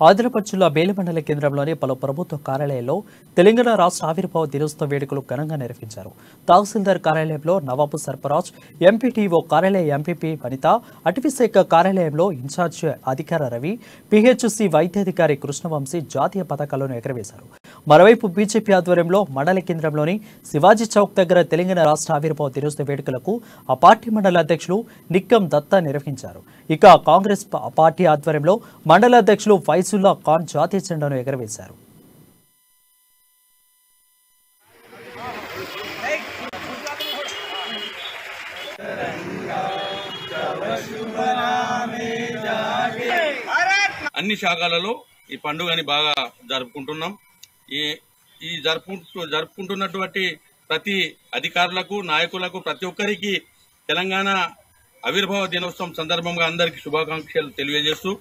ఆదిలాబాద్ జిల్లా బేలమండల కేంద్రంలోని పలు ప్రభుత్వ కార్యాలయాల్లో తెలంగాణ రాష్ట్ర ఆవిర్భావ దినోత్సవ వేడుకలు ఘనంగా నిర్వహించారు. తహసీల్దార్ కార్యాలయంలో నవాబు సర్ఫరాజ్, ఎంపీటీఓ కార్యాలయ ఎంపీపీ వనిత, అటవీశాఖ కార్యాలయంలో ఇన్ఛార్జ్ అధికార రవి, పీహెచ్సీ వైద్యాధికారి కృష్ణవంశీ జాతీయ పతాకాలను ఎగరవేశారు. మరోవైపు బీజేపీ ఆధ్వర్యంలో మండల కేంద్రంలోని శివాజీ చౌక్ దగ్గర తెలంగాణ రాష్ట్ర ఆవిర్భావ దినోత్సవ వేడుకలకు ఆ పార్టీ మండల అధ్యక్షులు నిక్కం దత్తా నిర్వహించారు. ఇక కాంగ్రెస్ పార్టీ ఆధ్వర్యంలో మండల అధ్యక్షులు ఫైజుల్లా ఖాన్ జాతీయ జెండాను ఎగరవేశారు. అన్ని శాఖలలో ఈ పండుగని బాగా జరుపుకుంటున్నాం. ఈ జరుపుకుంటున్నటువంటి ప్రతి అధికారులకు, నాయకులకు, ప్రతి ఒక్కరికి తెలంగాణ ఆవిర్భావ దినోత్సవం సందర్భంగా అందరికీ శుభాకాంక్షలు తెలియజేస్తూ,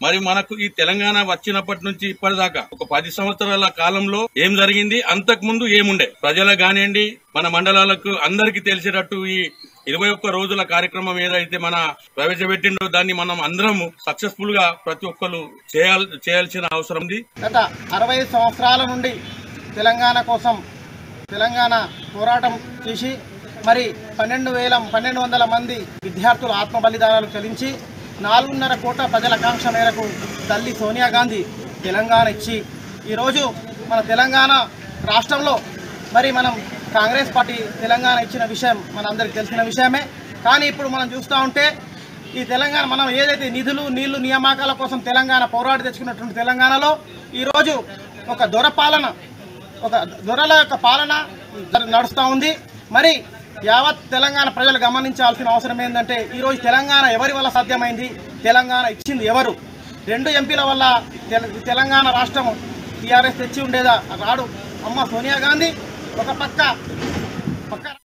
మరి మనకు ఈ తెలంగాణ వచ్చినప్పటి నుంచి ఇప్పటిదాకా ఒక 10 సంవత్సరాల కాలంలో ఏం జరిగింది, అంతకు ముందు ఏముండే, ప్రజలకు కానివ్వండి, మన మండలాలకు అందరికీ తెలిసేటట్టు ఈ 21 రోజుల కార్యక్రమం ఏదైతే మన ప్రవేశపెట్టిండో దాన్ని మనం అందరం సక్సెస్ఫుల్ గా ప్రతి ఒక్కరు చేయాల్సిన అవసరం ఉంది. గత 60 సంవత్సరాల నుండి తెలంగాణ కోసం తెలంగాణ పోరాటం చేసి మరి 1200 మంది విద్యార్థుల ఆత్మ బలిదానాలు చెల్లించి 4.5 కోట్ల ప్రజల కాంక్ష మేరకు తల్లి సోనియా గాంధీ తెలంగాణ ఇచ్చి ఈరోజు మన తెలంగాణ రాష్ట్రంలో మరి మనం కాంగ్రెస్ పార్టీ తెలంగాణ ఇచ్చిన విషయం మనందరికీ తెలిసిన విషయమే. కానీ ఇప్పుడు మనం చూస్తూ ఉంటే ఈ తెలంగాణ మనం ఏదైతే నిధులు, నీళ్లు, నియామకాల కోసం తెలంగాణ పోరాడి తెచ్చుకున్నటువంటి తెలంగాణలో ఈరోజు ఒక దొరల యొక్క పాలన నడుస్తూ ఉంది. మరి యావత్ తెలంగాణ ప్రజలు గమనించాల్సిన అవసరం ఏంటంటే ఈరోజు తెలంగాణ ఎవరి వల్ల సాధ్యమైంది, తెలంగాణ ఇచ్చింది ఎవరు? 2 ఎంపీల వల్ల తెలంగాణ రాష్ట్రం టీఆర్ఎస్ తెచ్చి ఉండేదా? రాడు అమ్మ సోనియా గాంధీ ఒక పక్క